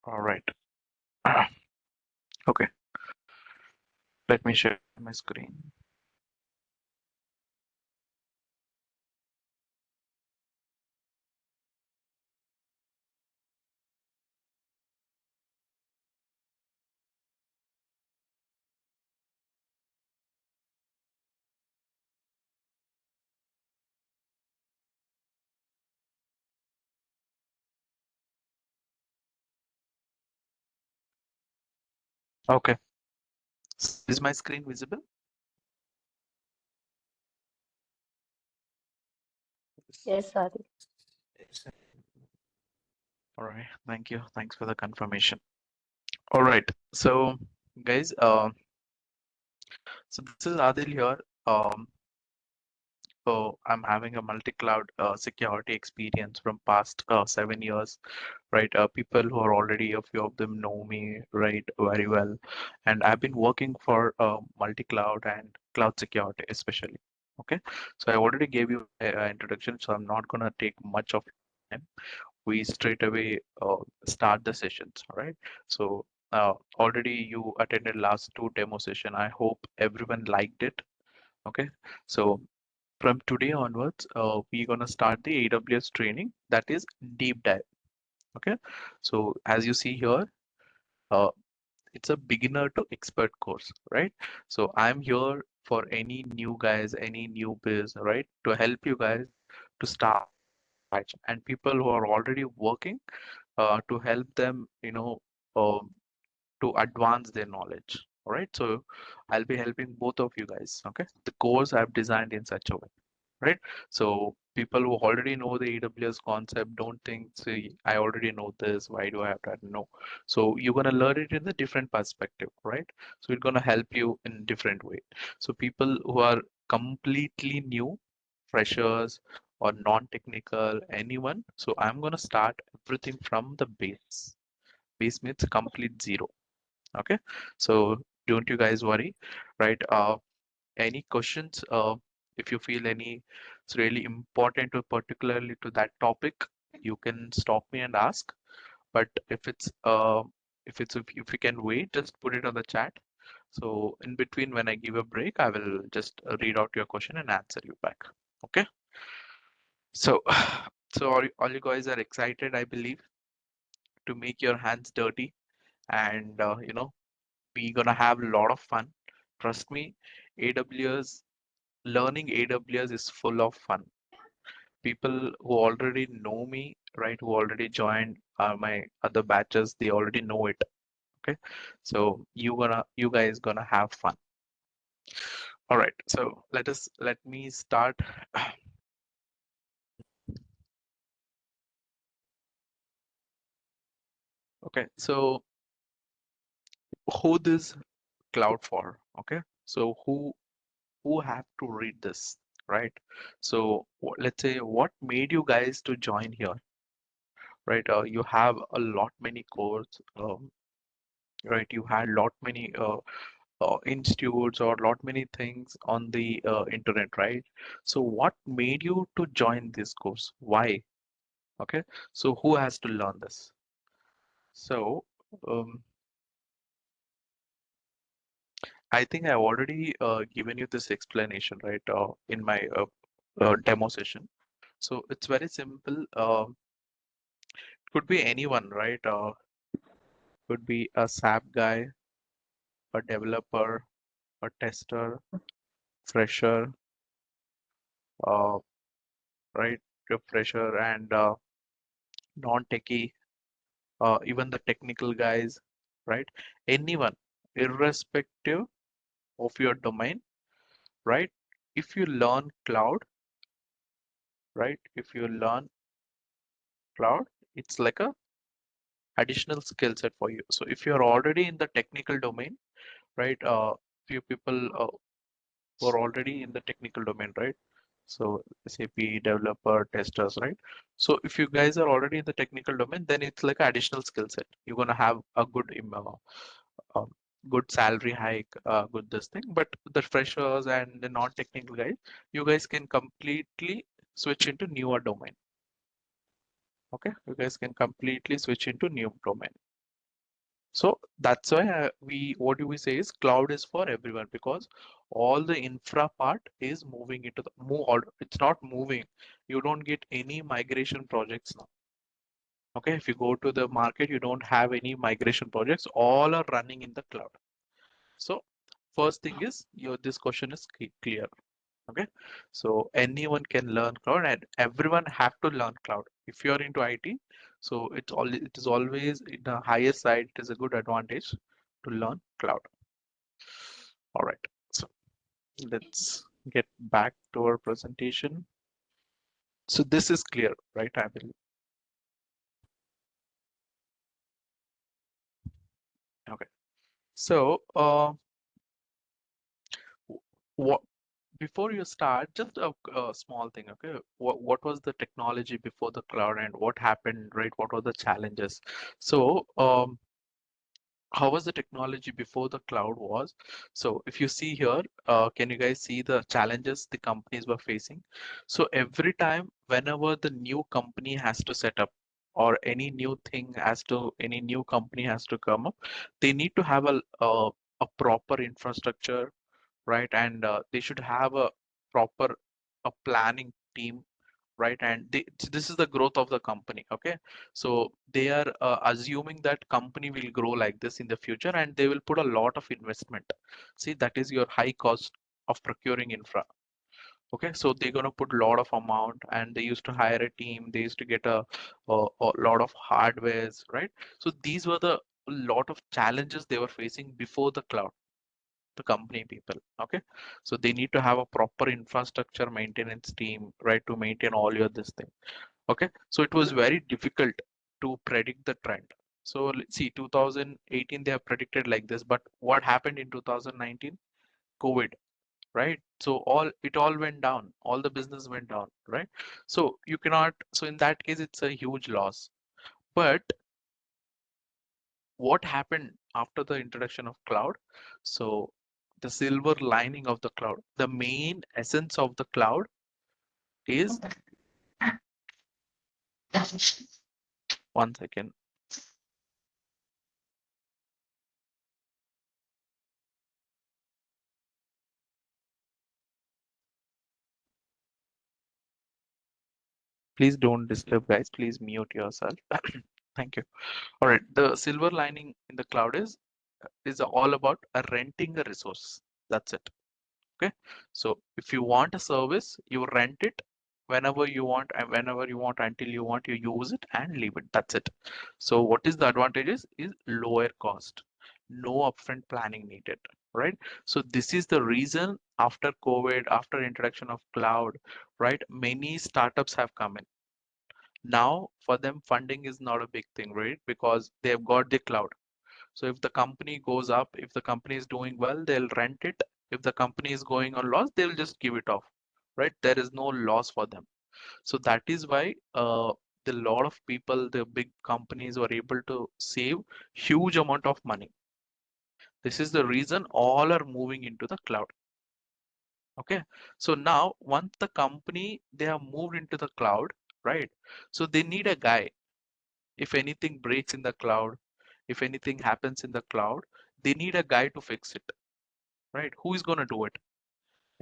All right. Okay, let me share my screen. Okay, is my screen visible? Yes, Adi. All right, thank you. Thanks for the confirmation. All right, so guys, so this is Adil here. Um, so I'm having a multi-cloud security experience from past 7 years, right? People who are already, a few of them know me, right, very well, and I've been working for multi-cloud and cloud security, especially. Okay, so I already gave you an introduction, so I'm not gonna take much of time. We straight away start the sessions. All right. So already you attended last two demo session. I hope everyone liked it. Okay. So from today onwards, we're gonna start the AWS training, that is deep dive. Okay. So as you see here, uh, it's a beginner to expert course, right? So I'm here for any new guys, any newbies, right, to help you guys to start, and people who are already working to help them, um, to advance their knowledge. All right. So I'll be helping both of you guys. Okay. The course I've designed in such a way, right? So people who already know the AWS concept don't think, see, I already know this. Why do I have to know? So you're gonna learn it in a different perspective, right? So it's gonna help you in different way. So people who are completely new, freshers or non-technical, anyone. So I'm gonna start everything from the base. Base means complete zero. Okay, so don't you guys worry, right? Any questions? If you feel any it's really important to particularly to that topic, you can stop me and ask. But if you can wait, just put it on the chat. So in between, when I give a break, I will just read out your question and answer you back. Okay. So so all you guys are excited, I believe, to make your hands dirty and we're gonna have a lot of fun. Trust me, AWS learning AWS is full of fun. People who already know me, right, who already joined my other batches, they already know it. Okay, so you guys gonna have fun. All right, so let me start. Okay, so who this cloud for? Okay, so who have to read this, right? So let's say what made you guys to join here, right? You have a lot many cores, right? You had lot many institutes or lot many things on the internet, right? So what made you to join this course? Why? Okay, so who has to learn this? So um, I think I already given you this explanation, right, in my demo session. So it's very simple. Could be anyone, right? Could be a SAP guy, a developer, a tester, fresher, uh, right? A fresher and non-techie, even the technical guys, right? Anyone, irrespective of your domain, right? If you learn cloud, right? If you learn cloud, it's like a additional skill set for you. So if you're already in the technical domain, right? Few people who are already in the technical domain, right? So SAP developer, testers, right? So if you guys are already in the technical domain, then it's like an additional skill set. You're gonna have a um, good salary hike, good this thing. But the freshers and the non-technical guys, you guys can completely switch into newer domain. Okay, you guys can completely switch into new domain. So that's why what do we say is cloud is for everyone, because all the infra part is moving into the move, or it's not moving. You don't get any migration projects now. Okay, if you go to the market, you don't have any migration projects. All are running in the cloud. So first thing is this question is clear. Okay, so anyone can learn cloud, and everyone have to learn cloud. If you are into IT, so it is always in the higher side. It is a good advantage to learn cloud. All right, so let's get back to our presentation. So this is clear, right? I believe. Okay, so what before you start, just a small thing, okay? What was the technology before the cloud, and what happened, right? What were the challenges? So how was the technology before the cloud was? So if you see here, can you guys see the challenges the companies were facing? So every time, whenever the new company has to set up, or any new company has to come up, they need to have a proper infrastructure, right? And they should have a proper a planning team, right? And this is the growth of the company. Okay, so they are assuming that company will grow like this in the future, and they will put a lot of investment. See, that is your high cost of procuring infra. Okay, so they're going to put a lot of amount, and they used to hire a team. They used to get a lot of hardwares, right? So these were the a lot of challenges they were facing before the cloud, the company people. Okay, so they need to have a proper infrastructure maintenance team, right, to maintain all your this thing. Okay, so it was very difficult to predict the trend. So let's see, 2018 they have predicted like this, but what happened in 2019? COVID, right? So all went down, all the business went down, right? So you cannot, so in that case it's a huge loss. But what happened after the introduction of cloud? So the silver lining of the cloud, the main essence of the cloud is, one second, please don't disturb guys, please mute yourself. Thank you. All right, the silver lining in the cloud is all about renting a resource. That's it. Okay, so if you want a service, you rent it whenever you want, and whenever you want, until you want, you use it and leave it. That's it. So what is the advantages is lower cost, no upfront planning needed, right? So this is the reason after COVID, after introduction of cloud, right, many startups have come in. Now for them funding is not a big thing, right? Because they've got the cloud. So if the company goes up, if the company is doing well, they'll rent it. If the company is going on loss, they'll just give it off, right? There is no loss for them. So that is why the lot of people, the big companies were able to save huge amount of money. This is the reason all are moving into the cloud. Okay. So now once the company, they have moved into the cloud, right? So they need a guy. If anything breaks in the cloud, if anything happens in the cloud, they need a guy to fix it, right? Who is going to do it?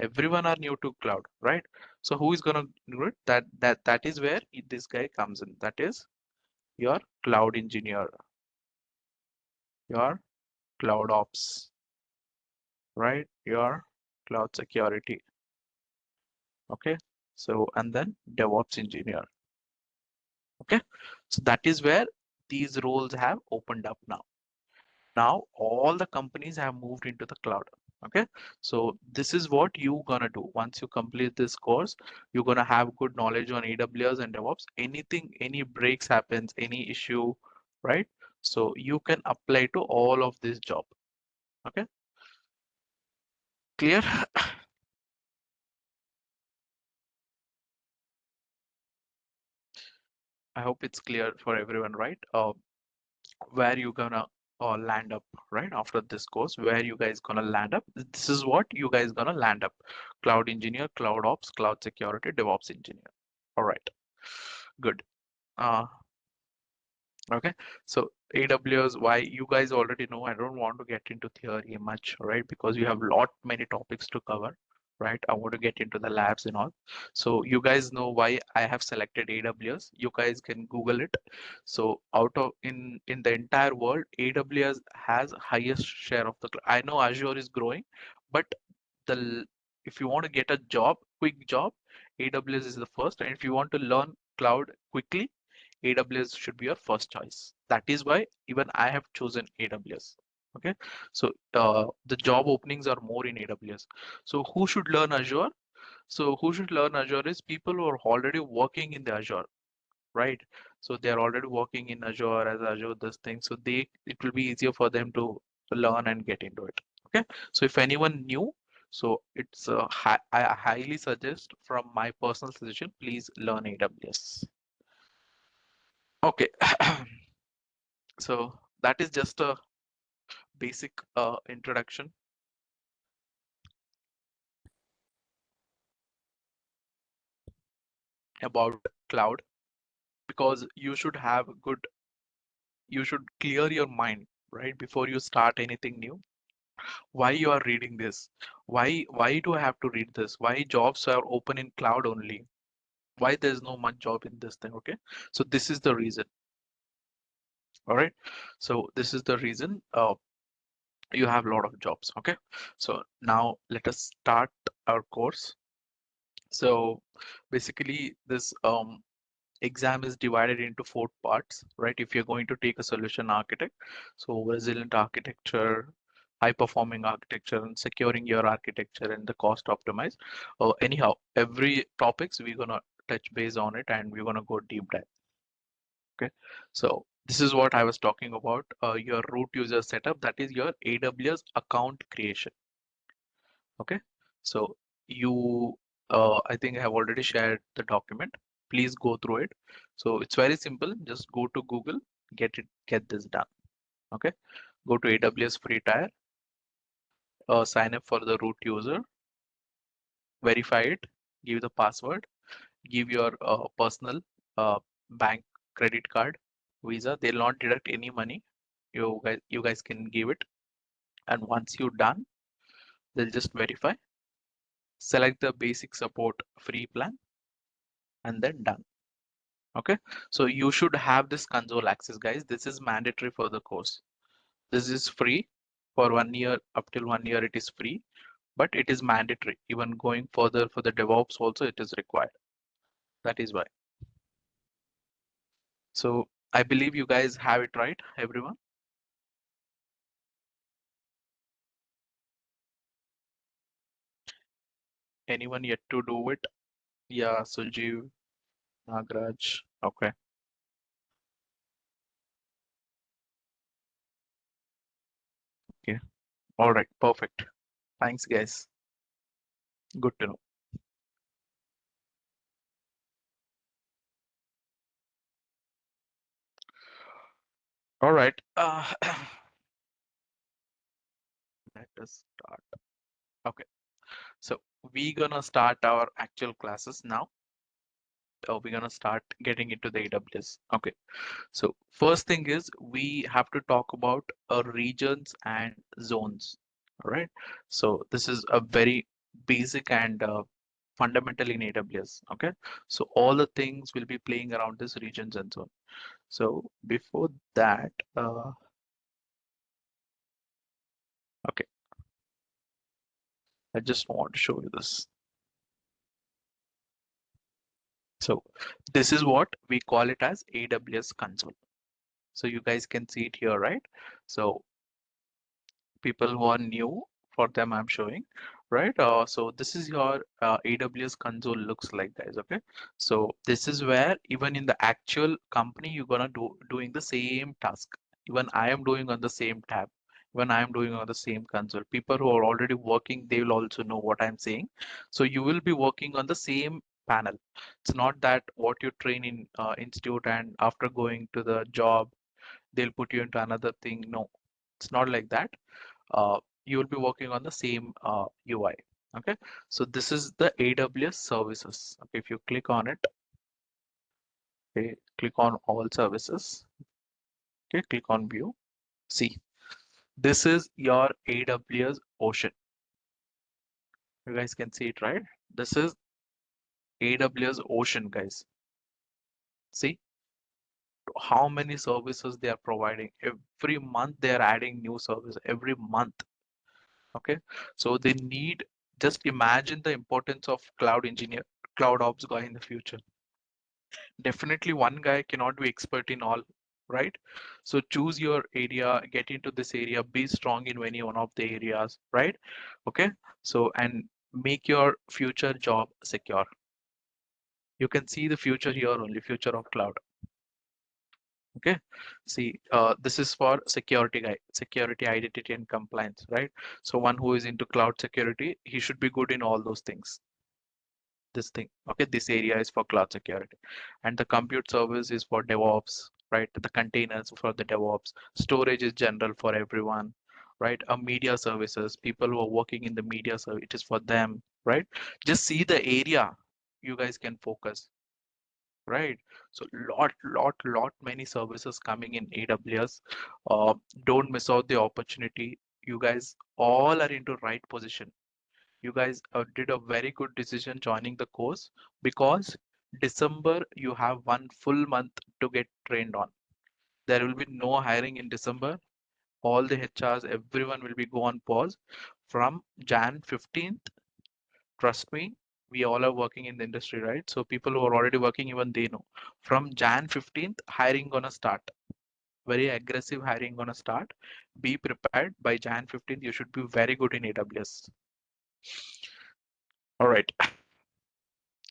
Everyone are new to cloud, right? So who is going to do it? That is where this guy comes in. That is your cloud engineer, your cloud ops, right? Your cloud security. Okay. So and then DevOps engineer. Okay. So that is where these roles have opened up now. Now all the companies have moved into the cloud. Okay, so this is what you gonna do once you complete this course. You're gonna have good knowledge on AWS and DevOps. Anything, any breaks happens, any issue, right? So you can apply to all of this job. Okay, clear? I hope it's clear for everyone, right? Where you gonna land up, right? After this course, where you guys gonna land up? This is what you guys gonna land up: cloud engineer, cloud ops, cloud security, DevOps engineer. All right, good. uh Okay, so AWS, why you guys already know. I don't want to get into theory much, right? Because you have lot many topics to cover, right? I want to get into the labs and all. So you guys know why I have selected AWS. You guys can Google it. So out of in the entire world, AWS has highest share of the. I know Azure is growing, but the if you want to get a job, quick job, AWS is the first. And if you want to learn cloud quickly, AWS should be your first choice. That is why even I have chosen AWS. Okay, so the job openings are more in AWS. So who should learn Azure? So who should learn Azure is people who are already working in the Azure, right? So they are already working in Azure as Azure this thing. So they it will be easier for them to learn and get into it. Okay, so if anyone new, so it's I highly suggest from my personal suggestion, please learn AWS. Okay. So that is just a basic introduction about cloud, because you should clear your mind, right, before you start anything new. Why you are reading this? Why do I have to read this? Why jobs are open in cloud only? Why there's no much job in this thing? Okay, so this is the reason. All right, so this is the reason you have a lot of jobs. Okay, so now let us start our course. So basically this exam is divided into 4 parts, right? If you're going to take a solution architect, so resilient architecture, high performing architecture, and securing your architecture, and the cost optimize. Anyhow, every topics we're gonna touch base on it, and we're gonna go deep dive. Okay, so this is what I was talking about. Your root user setup, that is your AWS account creation. Okay, so you I think I have already shared the document. Please go through it. So it's very simple. Just go to Google, get this done. Okay, go to AWS free tier, sign up for the root user, verify it, give the password, give your personal uh, bank credit card, Visa. They'll not deduct any money. You guys can give it, and once you're done, they'll just verify. Select the basic support free plan, and then done. Okay, so you should have this console access, guys. This is mandatory for the course. This is free for 1 year. Up till 1 year it is free, but it is mandatory. Even going further for the DevOps also it is required. That is why. So I believe you guys have it right, everyone. Anyone yet to do it? Yeah, Sujeev, Nagraj. Okay, okay, all right, perfect. Thanks, guys. Good to know. All right, let us start. Okay, so we're gonna start our actual classes now. We're gonna start getting into the AWS. Okay, so first thing is we have to talk about regions and zones. All right, so this is a very basic and fundamental in AWS. Okay, so all the things will be playing around this regions and zone. So before that, okay, I just want to show you this. So this is what we call it as AWS console. So you guys can see it here, right? So people who are new, for them I'm showing, right? So this is your AWS console looks like, guys. Okay, so this is where even in the actual company you're gonna doing the same task. Even I am doing on the same tab. Even I am doing on the same console. People who are already working, they will also know what I'm saying. So you will be working on the same panel. It's not that what you train in institute and after going to the job they'll put you into another thing. No, it's not like that. You will be working on the same UI. Okay, so this is the AWS services. Okay, if you click on it, okay, click on all services. Okay, click on view. See, this is your AWS Ocean. You guys can see it, right? This is AWS Ocean, guys. See how many services they are providing. Every month they are adding new service every month. Okay, so they need, just imagine the importance of cloud engineer, cloud ops guy in the future. Definitely one guy cannot be expert in all, right? So choose your area, get into this area, be strong in any one of the areas, right? Okay, so and make your future job secure. You can see the future here only, future of cloud. Okay, see, this is for security guy, security, identity, and compliance, right? So one who is into cloud security, he should be good in all those things. This thing, okay, this area is for cloud security, and the compute service is for DevOps, right? The containers for the DevOps, storage is general for everyone, right? A media services, people who are working in the media service, it is for them, right? Just see the area you guys can focus, right? So lot many services coming in AWS. Don't miss out the opportunity. You guys all are into right position. You guys did a very good decision joining the course, because December you have 1 full month to get trained on. There will be no hiring in December. All the HRs, everyone will be go on pause from Jan 15th. Trust me, we all are working in the industry, right? So people who are already working, even they know. From Jan 15th, hiring gonna start. Very aggressive hiring gonna start. Be prepared. By Jan 15th, you should be very good in AWS. All right.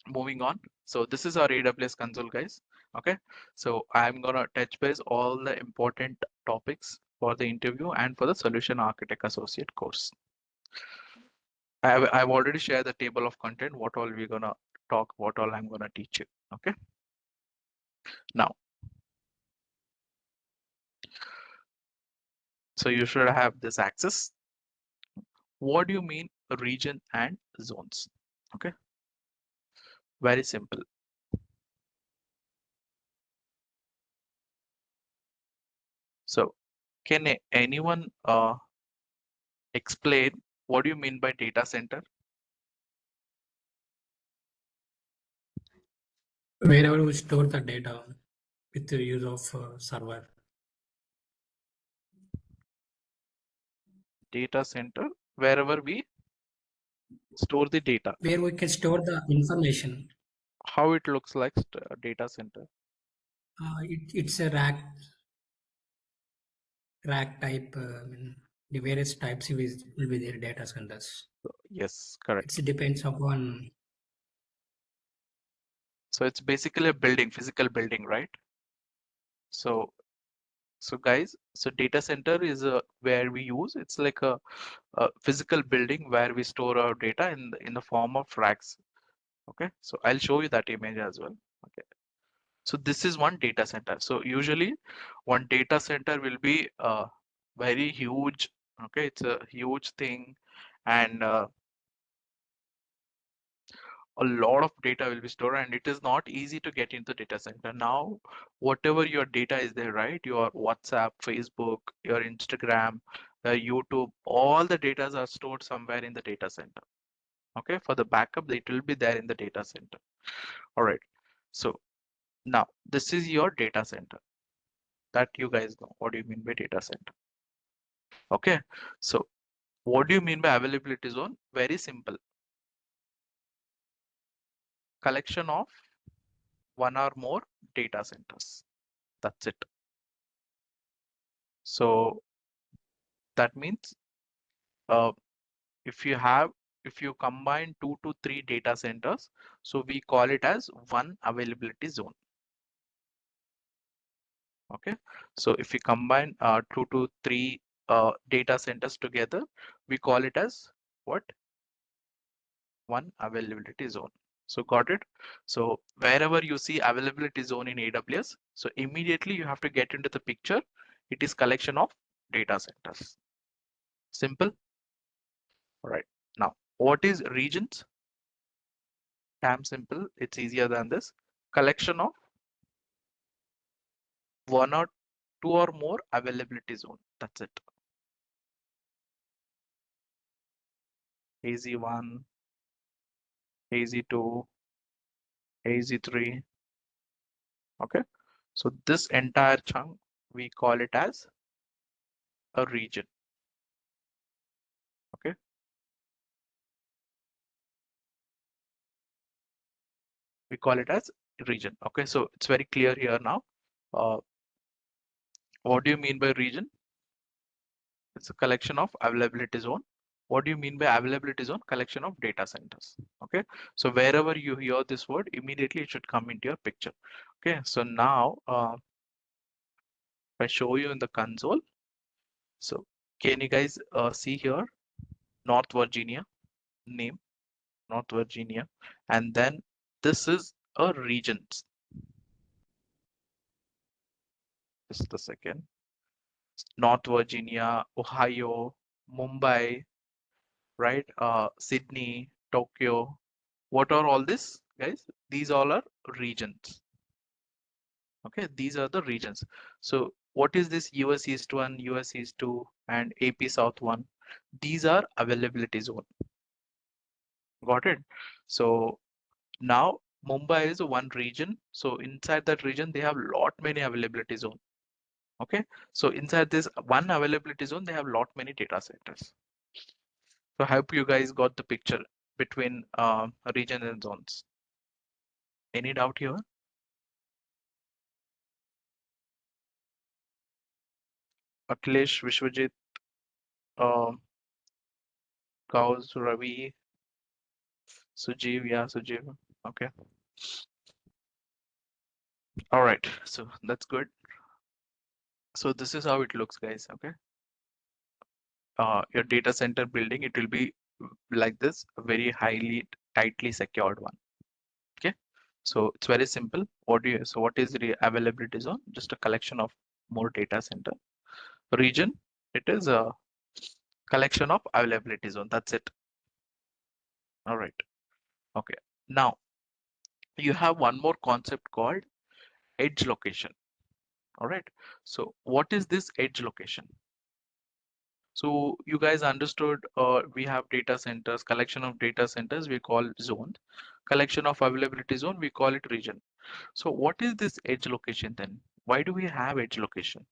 Moving on. So this is our AWS console, guys. Okay, so I'm gonna touch base all the important topics for the interview and for the solution architect associate course. I've already shared the table of content, what all we're gonna talk, what all I'm gonna teach you. Okay, now, so you should have this access. What do you mean region and zones? Okay, very simple. So can anyone explain what do you mean by data center? Wherever we store the data with the use of server. Data center, wherever we store the data. Where we can store the information. How it looks like data center? It's a rack type. I mean, the various types will be their data centers. Yes, correct. It depends upon. So it's basically a building, physical building, right? So guys, so data center is where we use, it's like a physical building where we store our data in the form of racks. Okay, so I'll show you that image as well. Okay, so this is one data center. So usually one data center will be very huge. Okay, it's a huge thing, and a lot of data will be stored, and it is not easy to get into data center. Now whatever your data is there, right, your WhatsApp, Facebook, your Instagram, YouTube, all the data are stored somewhere in the data center. Okay, for the backup it will be there in the data center. All right, so now this is your data center, that you guys know what do you mean by data center. Okay, so what do you mean by availability zone? Very simple, collection of one or more data centers, that's it. So that means uh, if you have, if you combine 2 to 3 data centers, so we call it as one availability zone. Okay, so if we combine 2 to 3 data centers together, we call it as what? One availability zone. So got it? So wherever you see availability zone in AWS, so immediately you have to get into the picture. It is collection of data centers. Simple. All right. Now, what is regions? Damn simple. It's easier than this. Collection of one or two or more availability zone. That's it. AZ1, AZ2, AZ3. Okay. So this entire chunk, we call it as a region. Okay. We call it as region. Okay. So it's very clear here now. What do you mean by region? It's a collection of availability zone. What do you mean by availability zone? Collection of data centers. Okay. So wherever you hear this word, immediately it should come into your picture. Okay. So now, if I show you in the console, so can you guys see here, North Virginia name, North Virginia, and then this is a region. Just a second. North Virginia, Ohio, Mumbai, right? Sydney, Tokyo. What are all this, guys? These all are regions. Okay, these are the regions. So what is this US East 1, US East 2, and AP South 1? These are availability zone. Got it? So now Mumbai is one region. So inside that region, they have lot many availability zone. Okay, so inside this one availability zone, they have lot many data centers. So I hope you guys got the picture between region and zones. Any doubt here? Akhilesh, Vishwajit, uh, Kauz, Ravi, Sujeev, yeah, Sujeev. Okay. All right. So that's good. So this is how it looks, guys. Okay. Your data center building, it will be like this, a very highly tightly secured one. Okay. So it's very simple. So what is the availability zone? Just a collection of more data center. Region, it is a collection of availability zone. That's it. All right. Okay. Now you have one more concept called edge location. All right. So what is this edge location? So you guys understood, we have data centers, collection of data centers, we call zone. Collection of availability zone, we call it region. So what is this edge location then? Why do we have edge location?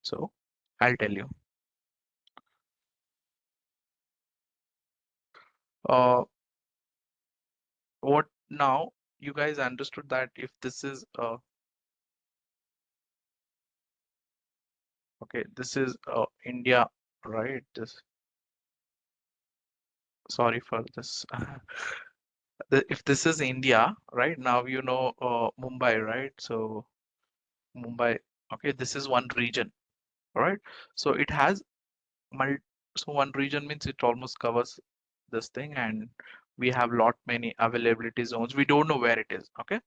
So I'll tell you. Uh, what now you guys understood that if this is okay, this is India, right? This, sorry for this. If this is India, right now, you know, Mumbai, right? So Mumbai, okay, this is one region, all right? So it has mul so one region means it almost covers this thing, and we have lot many availability zones. We don't know where it is, okay?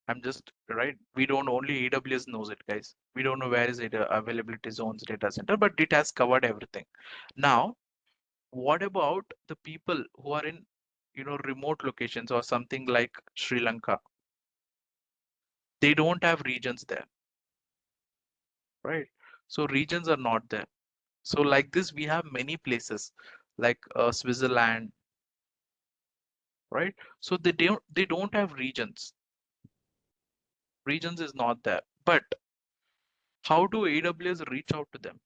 I'm just right. We don't, only AWS knows it, guys. We don't know where is it availability zones data center, but it has covered everything. Now, what about the people who are in, you know, remote locations or something like Sri Lanka? They don't have regions there, right? So regions are not there. So like this, we have many places like Switzerland, right? So they don't have regions. Regions is not there. But how do AWS reach out to them?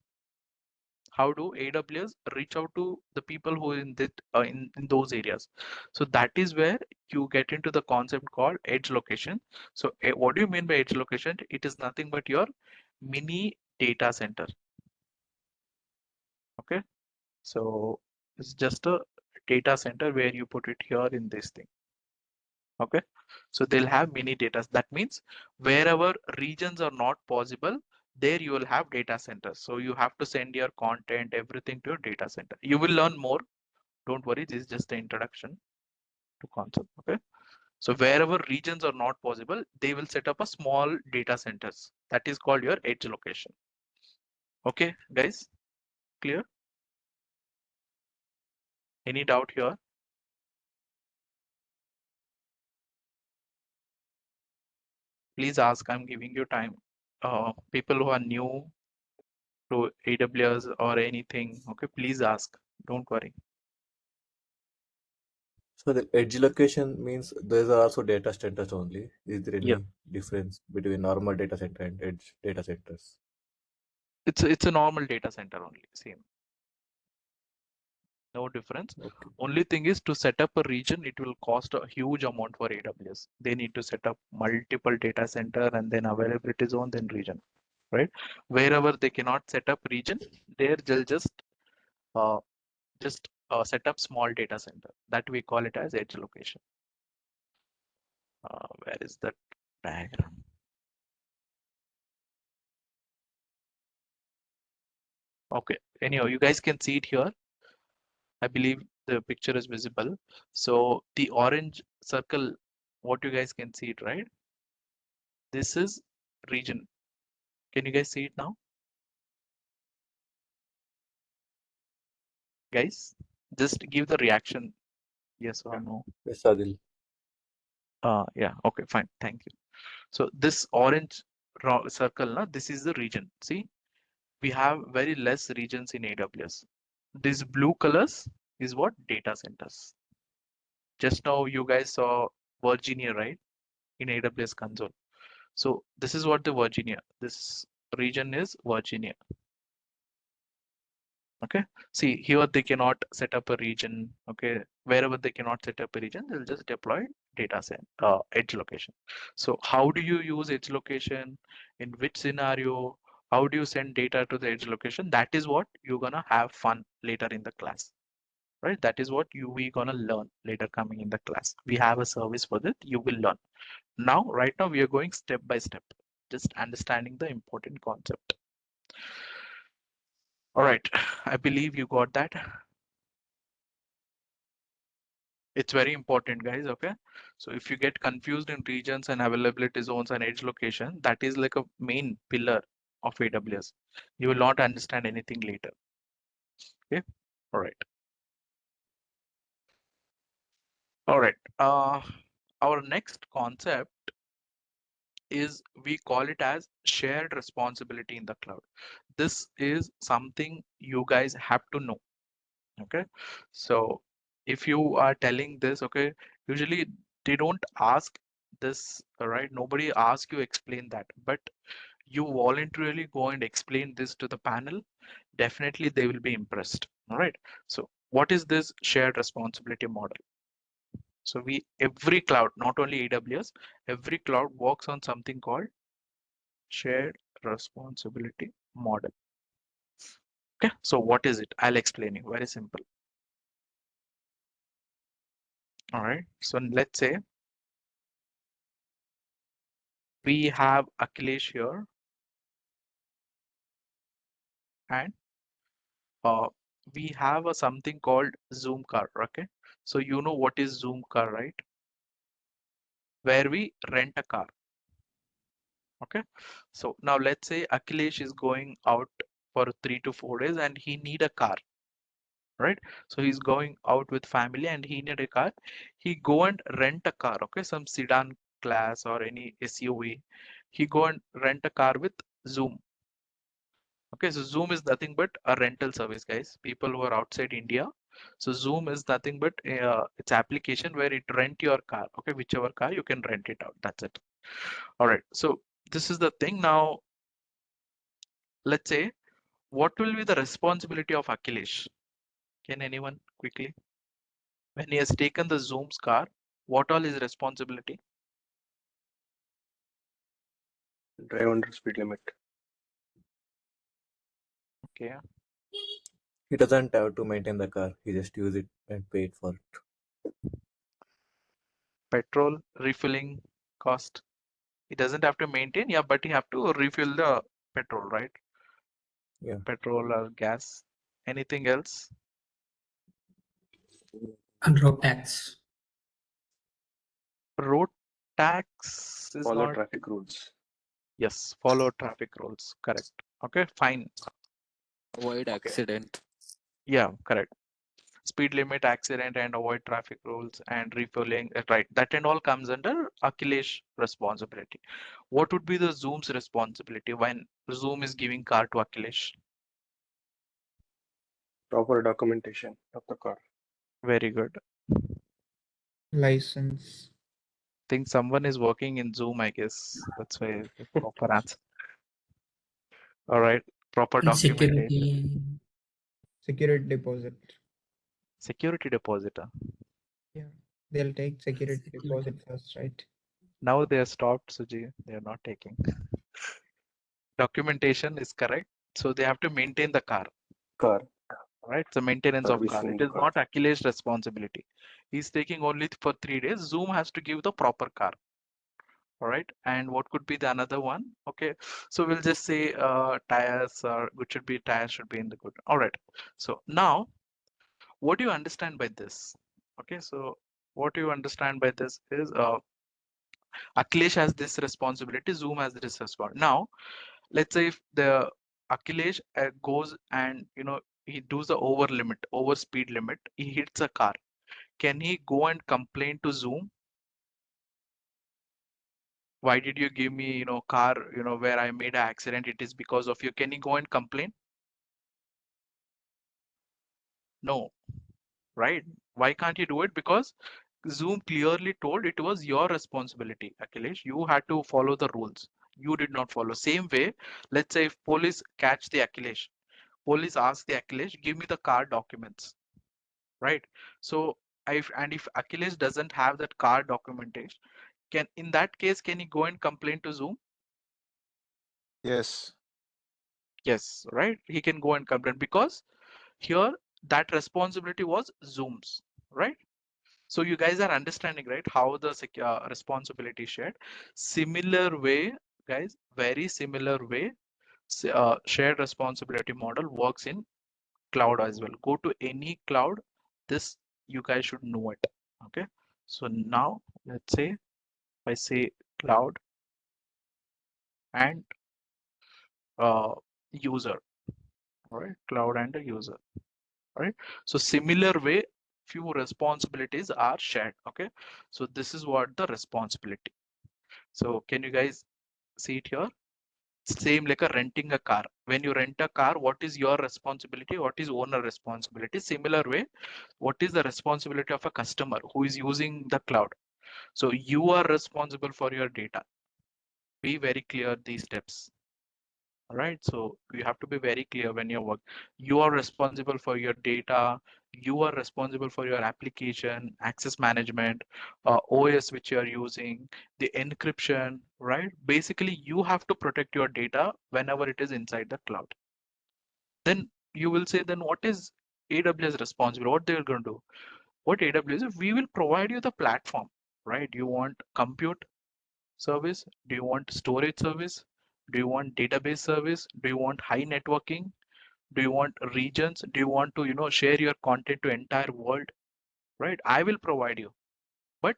How do AWS reach out to the people who are in that in those areas? So that is where you get into the concept called edge location. So what do you mean by edge location? It is nothing but your mini data center. Okay, so it's just a data center where you put it here in this thing. Okay, so they'll have mini data. That means wherever regions are not possible, there you will have data centers. So you have to send your content, everything to your data center. You will learn more. Don't worry, this is just the introduction to concept. Okay, so wherever regions are not possible, they will set up a small data centers. That is called your edge location. Okay, guys, clear? Any doubt here? Please ask. I'm giving you time. People who are new to AWS or anything, okay, please ask. Don't worry. So the edge location means those are also data centers only. Is there Yeah, any difference between normal data center and edge data centers? it's a normal data center only, same. No difference. Okay. Only thing is to set up a region, it will cost a huge amount for AWS. They need to set up multiple data center and then availability zone, then region, right? Wherever they cannot set up region, there they'll uh, set up small data center. That we call it as edge location. Where is that diagram? Okay, anyhow, you guys can see it here. I believe the picture is visible. So the orange circle, what you guys can see it, right? This is region. Can you guys see it now? Guys, just give the reaction, yes or no. Yes, Adil. Yeah, okay, fine, thank you. So this orange circle, this is the region. See, we have very less regions in AWS. These blue colors is what? Data centers. Just now you guys saw Virginia, right? In AWS console. So this is what the Virginia, this region is Virginia. Okay, see here they cannot set up a region. Okay, wherever they cannot set up a region, they'll just deploy data set edge location. So how do you use edge location? In which scenario? How do you send data to the edge location? That is what you're gonna have fun later in the class, right? That is what we gonna learn later coming in the class. We have a service for that. You will learn. Now, right now, we are going step by step, just understanding the important concept. All right, I believe you got that. It's very important, guys, okay? So if you get confused in regions and availability zones and edge location, that is like a main pillar of AWS. You will not understand anything later, okay? All right. All right. Our next concept is we call it as shared responsibility in the cloud. This is something you guys have to know, okay? So if you are telling this, okay, usually they don't ask this, right? Nobody asks you explain that, but you voluntarily go and explain this to the panel, definitely they will be impressed. All right, so what is this shared responsibility model? So every cloud, not only AWS, every cloud works on something called shared responsibility model. Okay, so what is it? I'll explain you. Very simple. All right, so let's say we have Akhilesh here, and uh, we have a something called Zoom car. Okay, so you know what is Zoom car, right? Where we rent a car. Okay, so now let's say Akhilesh is going out for 3 to 4 days and he need a car, right? So he's going out with family and he need a car. He go and rent a car, okay, some sedan class or any SUV. He go and rent a car with Zoom. Okay, so Zoom is nothing but a rental service, guys. People who are outside India. So Zoom is nothing but it's application where it rent your car. Okay, whichever car you can rent it out. That's it. All right. So this is the thing. Now, let's say what will be the responsibility of Akhilesh? Can anyone quickly? When he has taken the Zoom's car, what all is responsibility? Drive under speed limit. Okay. He doesn't have to maintain the car. He just use it and pay it for it. Petrol refilling cost. He doesn't have to maintain, yeah, but he have to refill the petrol, right? Yeah. Petrol or gas. Anything else? And road tax. Road tax is Follow not. traffic rules. Yes, follow traffic rules. Correct. Okay, fine. Avoid Okay. accident. Yeah, correct. speed limit, accident, and avoid traffic rules and refueling, right? That and all comes under Akhilesh responsibility. What would be the Zoom's responsibility when Zoom is giving car to Akhilesh? Proper documentation of the car. Very good. License. Think someone is working in Zoom, I guess. That's why the proper answer. All right. Proper And documentation. security. Security deposit. Security depositor. Yeah. They'll take security Security. deposit first, right? Now they are stopped, Suji. They are not taking. Documentation is correct. So they have to maintain the car, Car right? The maintenance of car. servicing It the is car. not Akilesh's responsibility. He's taking only for 3 days. Zoom has to give the proper car. All right. And what could be the another one? Okay. So we'll just say tires are good should be tires should be in the good. All right. So now what do you understand by this? Okay. So what you understand by this is Akhilesh has this responsibility, Zoom has this responsibility. Now, let's say if the Akhilesh goes and he does the over limit, over speed limit, he hits a car. Can he go and complain to Zoom? Why did you give me, car, where I made an accident? It is because of you. Can he go and complain? No, right? Why can't he do it? Because Zoom clearly told it was your responsibility, Akhilesh. You had to follow the rules. You did not follow. Same way, let's say if police catch the Akhilesh, police ask the Akhilesh, give me the car documents, right? So if Akhilesh doesn't have that car documentation, can in that case, can he go and complain to Zoom? Yes. Yes, right? He can go and complain because here that responsibility was Zoom's, right? So you guys are understanding, right, how the responsibility is shared. Similar way, guys, very similar way, shared responsibility model works in cloud as well. Go to any cloud, this you guys should know it. Okay. So now let's say I say cloud and user, all right, cloud and a user. All right. So similar way, few responsibilities are shared. Okay. So this is what the responsibility. So can you guys see it here? Same like a renting a car. When you rent a car, what is your responsibility? What is owner responsibility? Similar way, what is the responsibility of a customer who is using the cloud? So you are responsible for your data. Be very clear these steps. All right. So you have to be very clear when you work. You are responsible for your data. You are responsible for your application, access management, OS which you are using, the encryption, right? Basically, you have to protect your data whenever it is inside the cloud. Then you will say, then what is AWS responsible? What they are going to do? What AWS is, we will provide you the platform, right? You want compute service? Do you want storage service? Do you want database service? Do you want high networking? Do you want regions? Do you want to, share your content to entire world? Right? I will provide you, but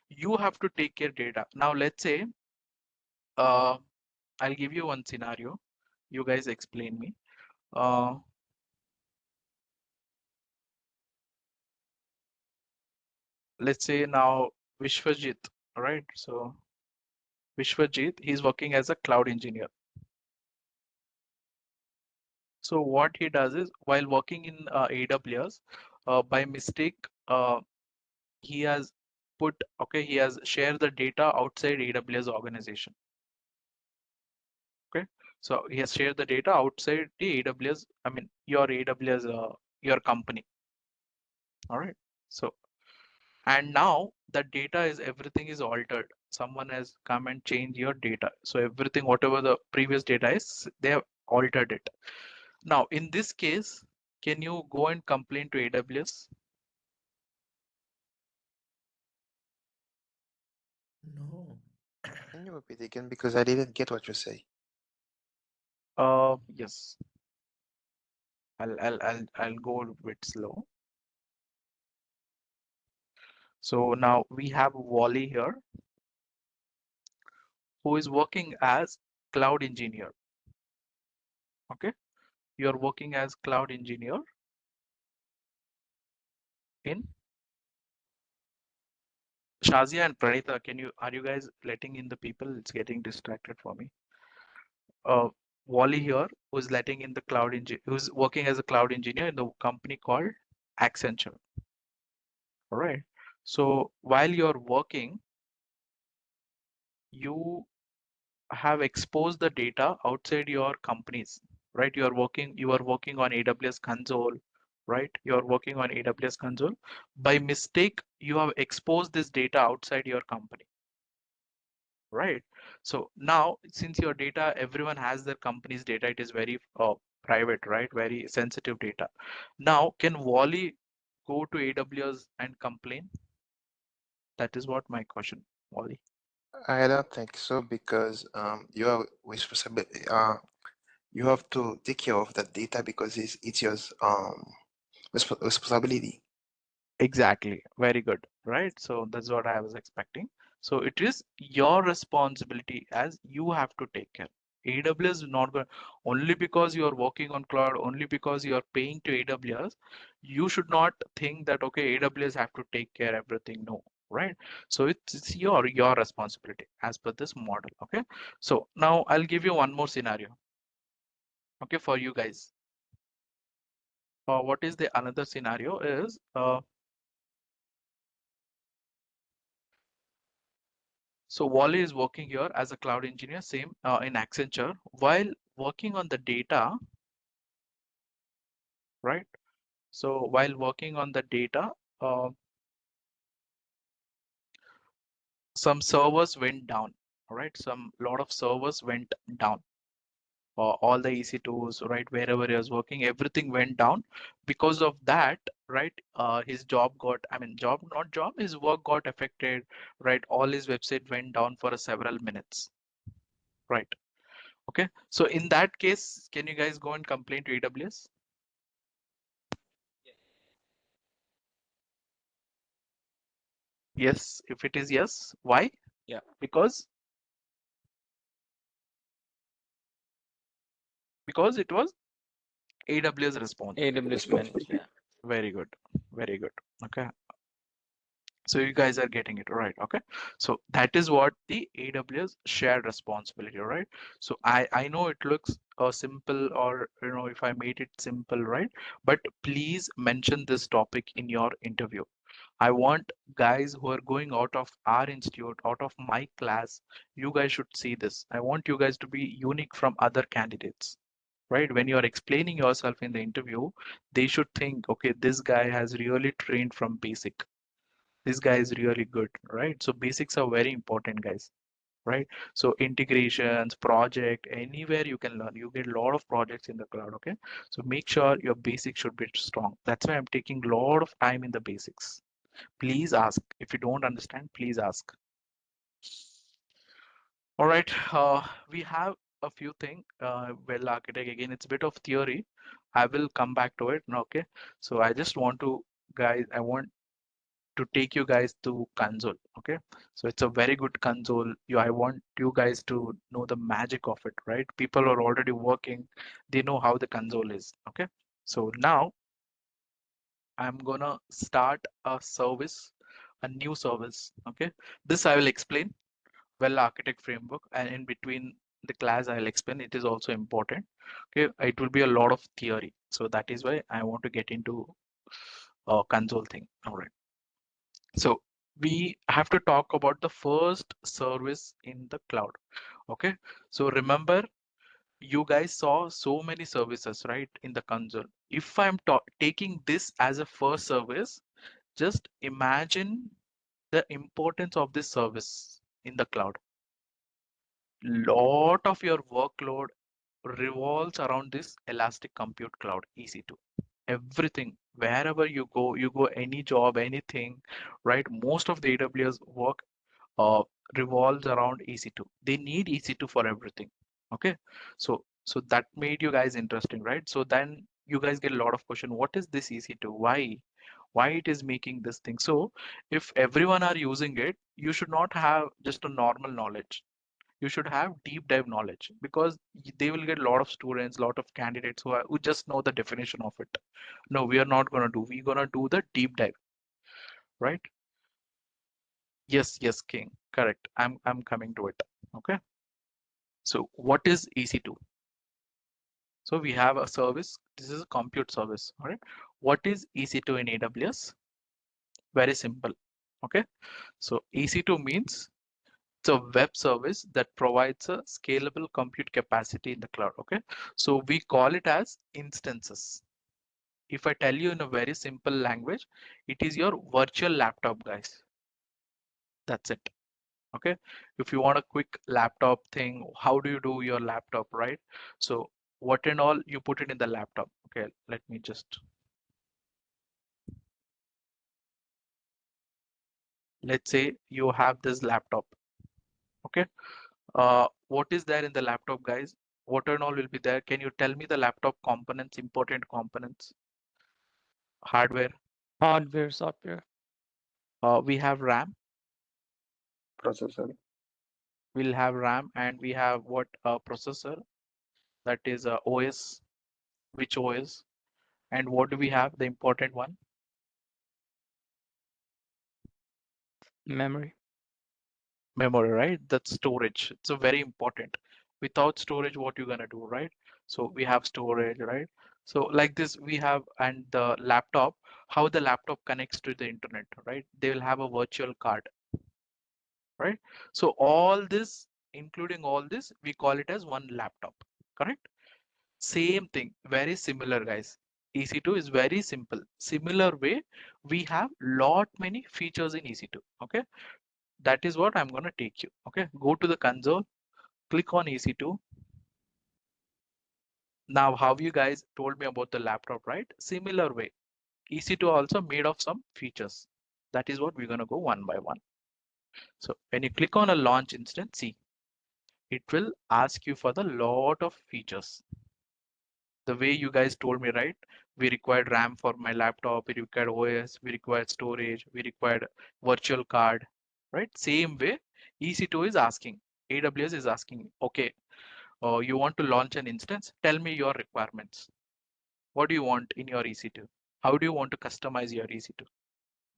you have to take care data. Now, let's say, uh, I'll give you one scenario. You guys explain me. Uh, let's say now Vishwajit, right? So Vishwajit, he's working as a cloud engineer. So what he does is while working in AWS, by mistake, he has he has shared the data outside AWS organization. Okay, so he has shared the data outside the AWS, I mean your AWS, your company. All right. So and now the data is everything is altered. Someone has come and changed your data. So everything, whatever the previous data is, they have altered it. Now in this case, can you go and complain to AWS? No. Can you repeat again because I didn't get what you say? Yes. I'll go a bit slow. So now we have Wally here, who is working as cloud engineer. Okay, you're working as cloud engineer. in? Shazia and Pranita, are you guys letting in the people? It's getting distracted for me. Wally here, who's letting in the who's working as a cloud engineer in the company called Accenture. All right. So while you're working, you have exposed the data outside your companies, right? You are working on AWS console, right? You are working on AWS console. By mistake, you have exposed this data outside your company, right? So now, since your data, everyone has their company's data, it is very private, right? Very sensitive data. Now, can Wally go to AWS and complain? That is what my question, Wally. I don't think so because you are responsibility. You have to take care of that data because it's your responsibility. Exactly. Very good. Right. So that's what I was expecting. So it is your responsibility as you have to take care. AWS is not going only because you are working on cloud, only because you are paying to AWS, you should not think that okay, AWS have to take care everything. No, right? So it's your responsibility as per this model. Okay. So now I'll give you one more scenario. Okay, for you guys. What is the another scenario is so Wally is working here as a cloud engineer, same in Accenture, while working on the data, right? So while working on the data, uh, some servers went down, all right? Some lot of servers went down. All the EC2s, right? Wherever he was working, everything went down. Because of that, right? His job got, I mean, job, not job, his work got affected, right? All his website went down for several minutes, right? Okay, so in that case, can you guys go and complain to AWS? Yes, if it is yes, why? Yeah. Because it was AWS responsibility. AWS managed, yeah. Very good, very good. Okay, so you guys are getting it right. Okay, so that is what the AWS shared responsibility, right? So I know it looks simple, or if I made it simple, right? But please mention this topic in your interview. I want guys who are going out of our institute, out of my class, you guys should see this. I want you guys to be unique from other candidates, right? When you are explaining yourself in the interview, they should think, okay, this guy has really trained from basic. This guy is really good, right? So basics are very important, guys, right? So integrations, project, anywhere you can learn. You get a lot of projects in the cloud, okay? So make sure your basics should be strong. That's why I'm taking a lot of time in the basics. Please ask. If you don't understand, please ask. All right, we have a few things. Well, architect, again, it's a bit of theory. I will come back to it. Okay. So I just want to, guys, I want to take you guys to console. Okay. So it's a very good console. I want you guys to know the magic of it, right? People are already working. They know how the console is. Okay. So now I'm gonna start a service, a new service. Okay. This I will explain well architect framework, and in between the class I'll explain. It is also important. Okay, it will be a lot of theory, so that is why I want to get into a console thing. All right, so we have to talk about the first service in the cloud. Okay, so remember, you guys saw so many services, right, in the console. If I'm taking this as a first service, just imagine the importance of this service in the cloud. Lot of your workload revolves around this elastic compute cloud, EC2. Everything, wherever you go any job, anything, right? Most of the AWS work uh, revolves around EC2. They need EC2 for everything. Okay, so that made you guys interesting, right? So then you guys get a lot of question. What is this EC2? Why it is making this thing? So if everyone are using it, you should not have just a normal knowledge. You should have deep dive knowledge, because they will get a lot of students, a lot of candidates who just know the definition of it. No, we are not going to do. We're going to do the deep dive. right? Yes, yes, King. Correct. I'm coming to it. Okay. So what is EC2? So we have a service. This is a compute service. All right. What is EC2 in AWS? Very simple. Okay. So EC2 means it's a web service that provides a scalable compute capacity in the cloud. Okay. So we call it as instances. If I tell you in a very simple language, it is your virtual laptop, guys. That's it. Okay. If you want a quick laptop thing, how do you do your laptop, right? So what and all you put it in the laptop. Okay. Let me just, let's say you have this laptop. Okay. What is there in the laptop, guys? What and all will be there? Can you tell me the laptop components, important components, hardware? Hardware, software. We have RAM. Processor. We'll have RAM and we have what processor, that is OS. Which OS? And what do we have? The important one, Memory. memory, right? That's storage. It's a very important. Without storage, what you're gonna do, right? So we have storage, right? So like this, we have, and the laptop, how the laptop connects to the internet, right? They will have a virtual card, right? So all this, including all this, we call it as one laptop, correct? Same thing, very similar, guys. EC2 is very simple. Similar way, we have lot many features in EC2. Okay, that is what I'm gonna take you. Okay, go to the console, click on EC2. Now, how you guys told me about the laptop, right? Similar way, EC2 also made of some features. That is what we're gonna go one by one. So when you click on a launch instance, see, it will ask you for the lot of features. The way you guys told me, right? We required RAM for my laptop, we required OS, we required storage, we required virtual card, right? Same way, EC2 is asking, AWS is asking, okay, you want to launch an instance, tell me your requirements. What do you want in your EC2? How do you want to customize your EC2?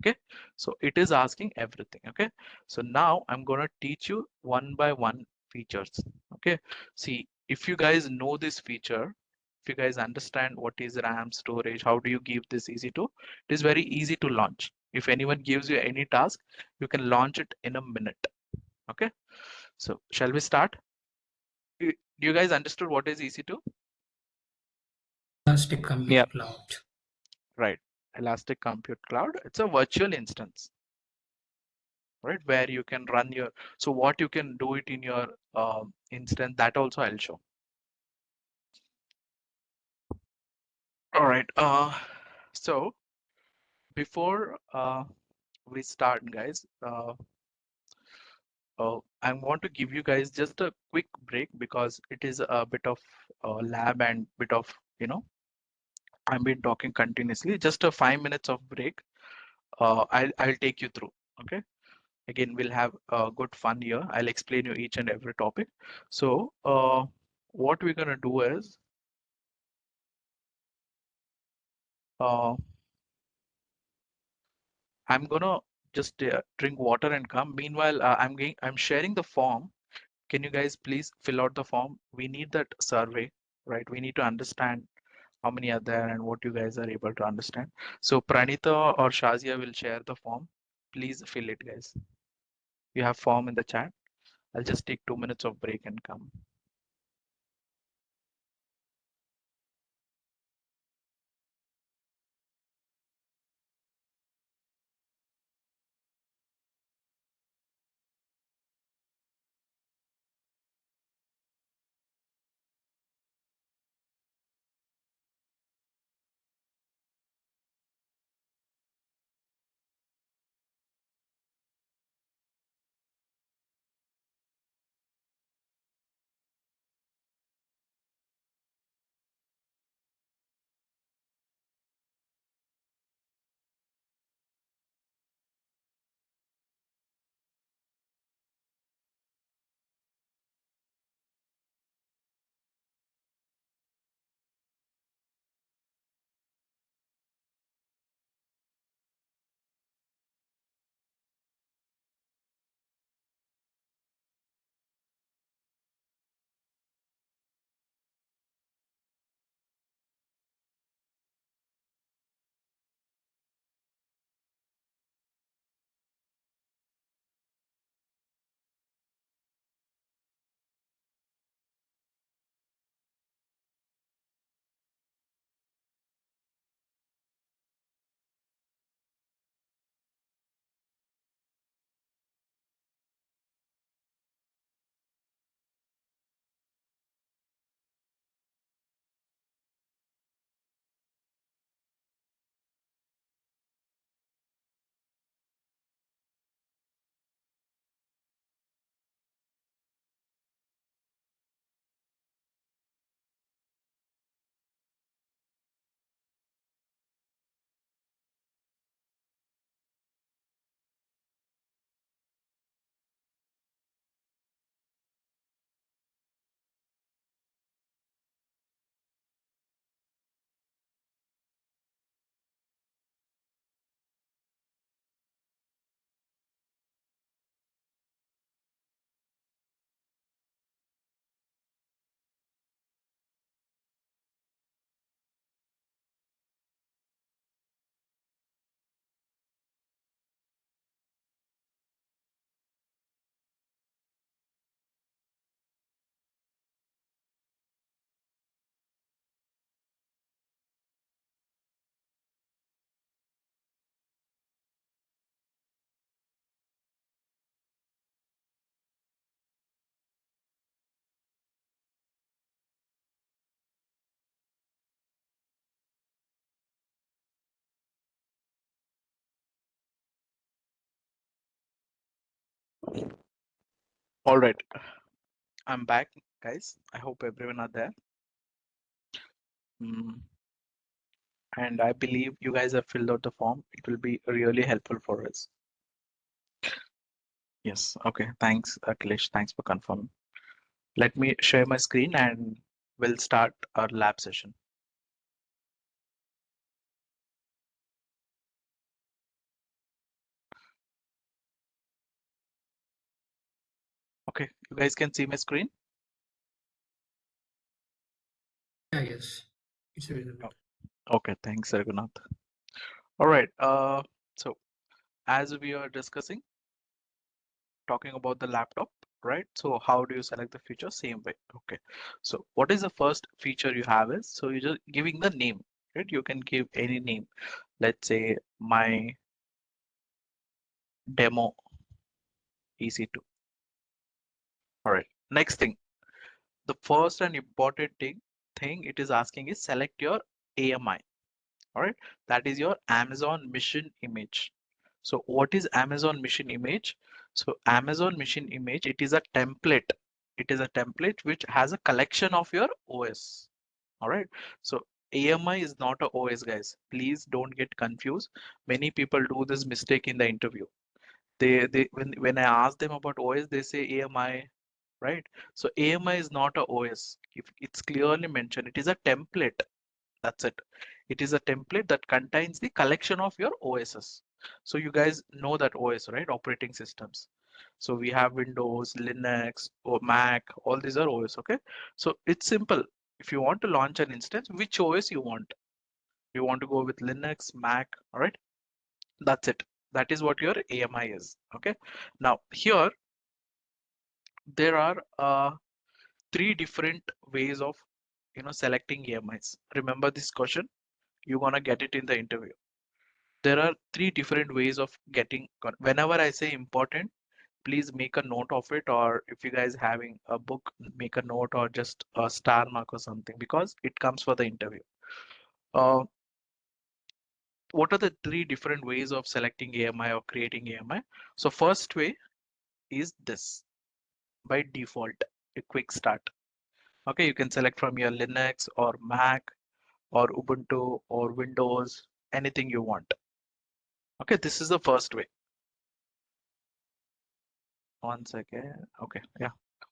Okay, so it is asking everything. Okay, so now I'm going to teach you one by one features. Okay, see, if you guys know this feature, if you guys understand what is RAM, storage, how do you give this EC2, it is very easy to launch. If anyone gives you any task, you can launch it in a minute. Okay, so shall we start? You guys understood what is EC2? Elastic Compute Yeah. Cloud. Right, Elastic Compute Cloud. It's a virtual instance, right, where you can run your, so what you can do it in your instance, that also I'll show. All right, so before we start, guys, I want to give you guys just a quick break because it is a bit of lab and bit of, I've been talking continuously. Just a 5 minutes of break. I'll take you through. Okay. Again, we'll have good fun here. I'll explain you each and every topic. So what we're gonna do is I'm gonna just drink water and come. Meanwhile, I'm sharing the form. Can you guys please fill out the form? We need that survey, right? We need to understand how many are there and what you guys are able to understand. So Pranita or Shazia will share the form. Please fill it, guys. You have form in the chat. I'll just take 2 minutes of break and come. All right, I'm back, guys. I hope everyone are there. Mm, and I believe you guys have filled out the form. It will be really helpful for us. Yes, okay. Thanks, Akhilesh. Thanks for confirming. Let me share my screen and we'll start our lab session. Okay, you guys can see my screen? Yeah, yes. It's visible. Okay, thanks, Raghunath. All right, so as we are discussing, talking about the laptop, right? So how do you select the feature? Same way. Okay. So what is the first feature you have is, so you're just giving the name, right? You can give any name. Let's say my demo EC2. All right. Next thing, the first and important thing it is asking is select your AMI. All right. That is your Amazon mission image. So what is Amazon mission image? So Amazon mission image, it is a template. It is a template which has a collection of your OS. All right. So AMI is not a OS, guys. Please don't get confused. Many people do this mistake in the interview. They when I ask them about OS, they say AMI, right? So AMI is not a OS. If it's clearly mentioned, it is a template. That's it. It is a template that contains the collection of your OSs. So you guys know that OS, right? Operating systems. So we have Windows, Linux, or Mac, all these are OS, okay? So it's simple. If you want to launch an instance, which OS you want? You want to go with Linux, Mac, all right? That's it. That is what your AMI is, okay? Now here, there are three different ways of, selecting AMIs. Remember this question? You're gonna get it in the interview. There are three different ways of getting. Whenever I say important, please make a note of it, or if you guys having a book, make a note or just a star mark or something, because it comes for the interview. Uh, what are the three different ways of selecting AMI or creating AMI? So first way is this, by default, a quick start. Okay, you can select from your Linux or Mac or Ubuntu or Windows, anything you want. Okay, this is the first way. One second. Okay, yeah.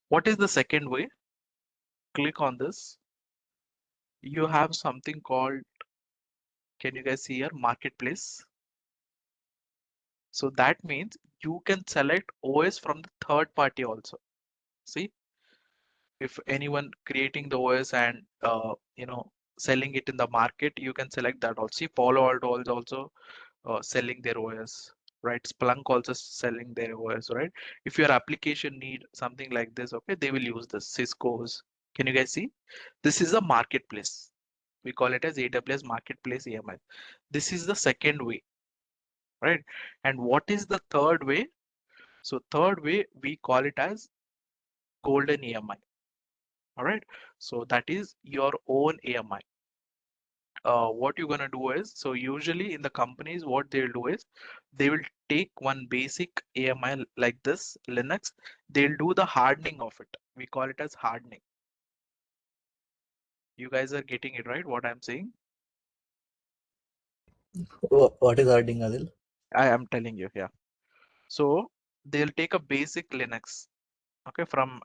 What is the second way? Click on this. You have something called, can you guys see here, marketplace? So that means you can select OS from the third party also. See, if anyone creating the OS and selling it in the market, you can select that also. See, Palo Alto is also selling their OS, right? Splunk also selling their OS, right? If your application need something like this, okay, they will use this. Cisco's. Can you guys see? This is a marketplace. We call it as AWS Marketplace AMI. This is the second way, right? And what is the third way? So third way, we call it as golden AMI. All right. So that is your own AMI. What you're gonna do is, so usually in the companies, what they'll do is they will take one basic AMI like this Linux, they'll do the hardening of it. We call it as hardening. You guys are getting it right, what I'm saying? What is hardening, Adil? I am telling you, yeah. So they'll take a basic Linux, okay, from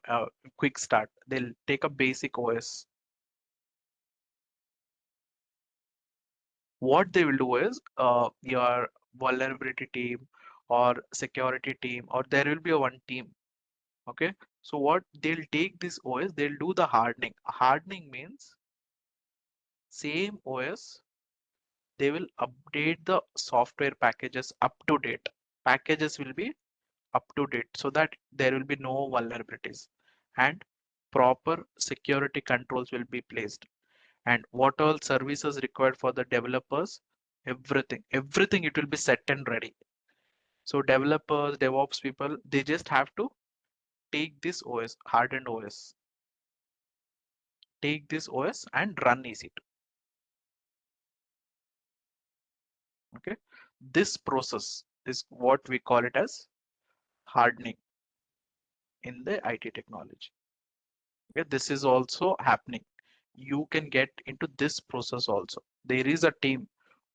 quick start. They'll take a basic OS. What they will do is your vulnerability team or security team, or there will be a one team. Okay, so what they'll take this OS, they'll do the hardening. Hardening means same OS, they will update the software packages up to date. Packages will be up to date so that there will be no vulnerabilities and proper security controls will be placed. And what all services required for the developers, everything it will be set and ready. So developers, DevOps people, they just have to take this OS, hardened OS, take this OS and run EC2. Okay, this process is what we call it as hardening. in the IT technology. Okay, this is also happening. You can get into this process also. There is a team.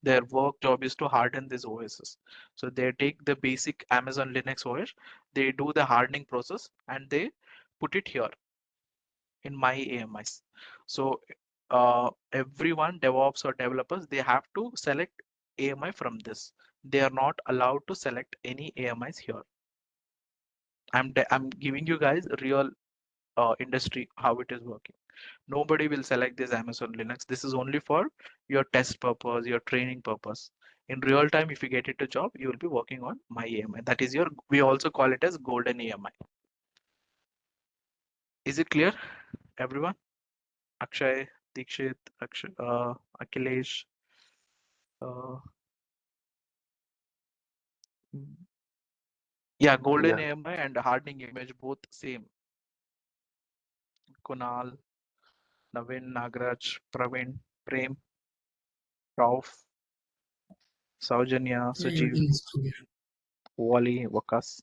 Their work job is to harden this OSs. So they take the basic Amazon Linux OS, they do the hardening process, and they put it here in my AMIs. So everyone, DevOps or developers, they have to select AMI from this. They are not allowed to select any AMIs here. I'm giving you guys real industry how it is working. Nobody will select this Amazon Linux. This is only for your test purpose, your training purpose. In real time, if you get it a job, you will be working on my AMI. That is your, we also call it as golden AMI. Is it clear, everyone? Akshay, Dikshit, Akhilesh. Uh, yeah, golden Yeah. AMI and hardening image both same. Kunal, Navin, Nagraj, Praveen, Prem, Rauf, Saujanya, Yeah, Sujeev, everything is clear. Wally, Wakas.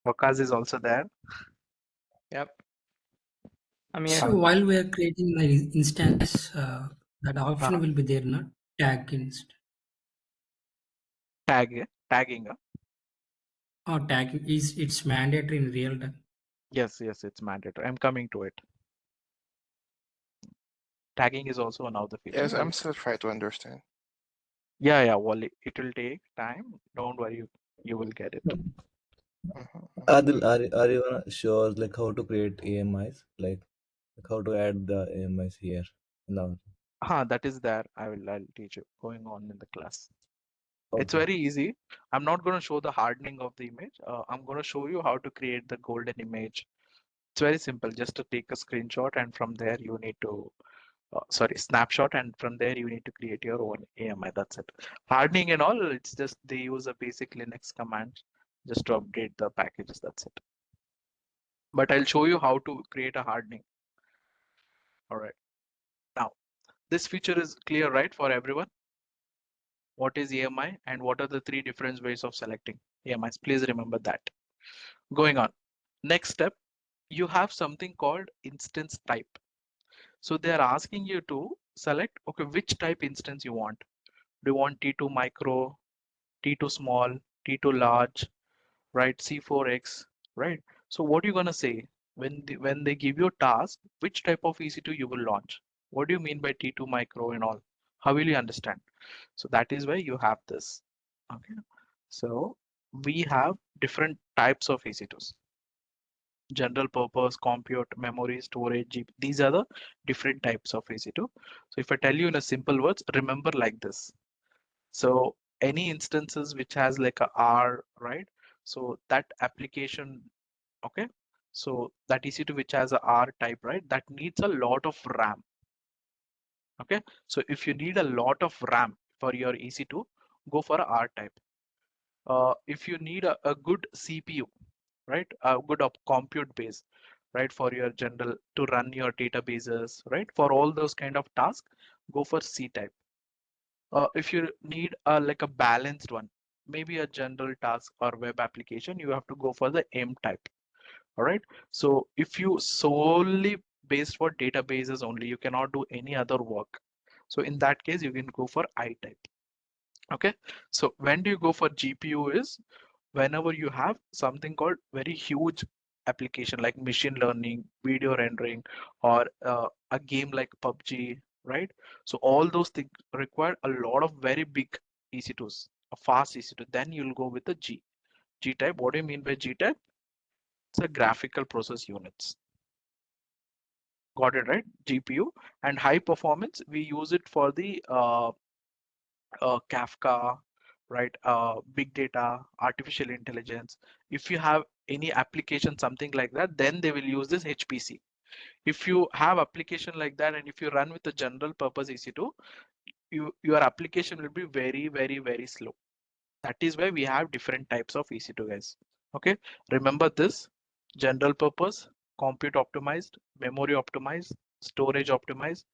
Wakas is also there. Yep. I'm here. So while we are creating the instance, that option Uh, will be there, not tag inst tagging. or tagging is it's mandatory in real time. Yes, it's mandatory. I'm coming to it. Tagging is also another feature. Yes, I'm still trying to understand. Yeah, Wally. It will take time. Don't worry, you will get it. Mhm. Adil, are you gonna show us like how to create AMIs? Like how to add the AMIs here now? That is there. I'll teach you going on in the class. It's Okay. very easy. I'm not going to show the hardening of the image. I'm going to show you how to create the golden image. It's very simple. Just to take a screenshot, and from there you need to snapshot, and from there you need to create your own AMI. That's it. Hardening and all, it's just they use a basic Linux command just to update the packages. That's it. But I'll show you how to create a hardening. All right. Now, this feature is clear, right, for everyone? What is AMI and what are the three different ways of selecting AMIs? Please remember that. Going on. Next step, you have something called instance type. So they are asking you to select, okay, which type instance you want. Do you want T2 micro, T2 small, T2 large, right? C4X, right? So what are you gonna say when they give you a task, which type of EC2 you will launch? What do you mean by T2 micro and all? How will you understand? So that is why you have this. Okay. So we have different types of EC2s. General purpose, compute, memory, storage, GP. These are the different types of EC2. So if I tell you in a simple words, remember like this. So any instances which has like a R, right? So that application, okay? So that EC2 which has a R type, right? That needs a lot of RAM. Okay. So if you need a lot of RAM for your EC2, go for a R type. If you need a good CPU, right? A good compute base, right? For your general to run your databases, right? For all those kind of tasks, go for C type. If you need like a balanced one, maybe a general task or web application, you have to go for the M type. All right. So if you solely based for databases only, you cannot do any other work. So in that case, you can go for I type. Okay. So when do you go for GPU is whenever you have something called very huge application like machine learning, video rendering, or a game like PUBG, right? So all those things require a lot of very big EC2s, a fast EC2. Then you'll go with the G type. What do you mean by G type? It's a graphical process units. Got it, right? GPU and high performance. We use it for the Kafka, right? Big data, artificial intelligence. If you have any application, something like that, then they will use this HPC. If you have application like that, and if you run with a general purpose EC2, your application will be very, very, very slow. That is why we have different types of EC2, guys. Okay, remember this: general purpose, compute optimized, memory optimized, storage optimized,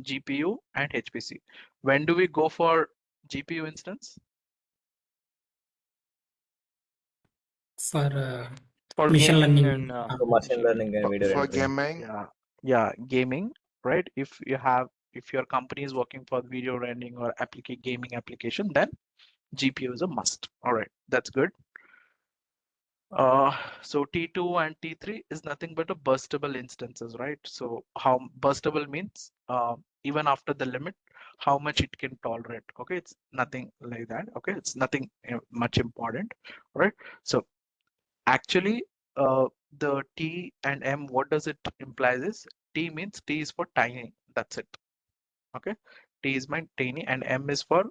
GPU, and HPC. When do we go for GPU instance? For For Machine gaming learning. and For machine learning and video For rendering. gaming, Yeah, gaming, right? If your company is working for video rendering or gaming application, then GPU is a must. All right, that's good. So T2 and T3 is nothing but a burstable instances, right? So how burstable means even after the limit, how much it can tolerate. Okay, it's nothing like that. Okay, it's nothing much important, right? So actually, the T and M, what does it implies is T means T is for tiny. That's it. Okay, T is my tiny, and M is for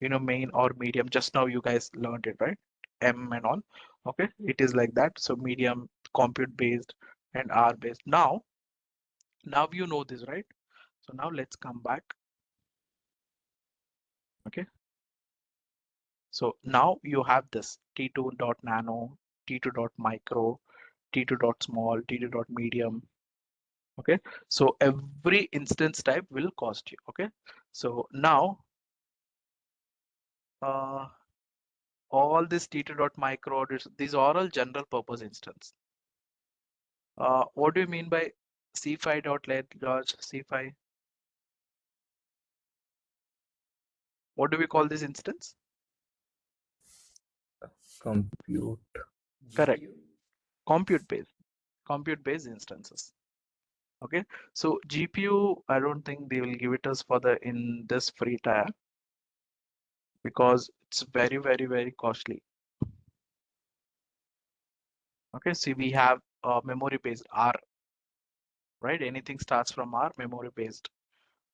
main or medium. Just now you guys learned it, right? M and all. Okay, it is like that. So medium, compute based, and R based. Now you know this, right? So now let's come back. Okay, so now you have this T2.nano, T2.micro, T2.small, T2.medium. Okay, so every instance type will cost you. Okay, so now all this T2.micro, these are all general purpose instance. What do you mean by C5.large C5? What do we call this instance? Compute. Correct. Compute based instances. Okay. So GPU, I don't think they will give it us for in this free tier because it's very, very, very costly. Okay. See, we have memory based R, right? Anything starts from R, memory based,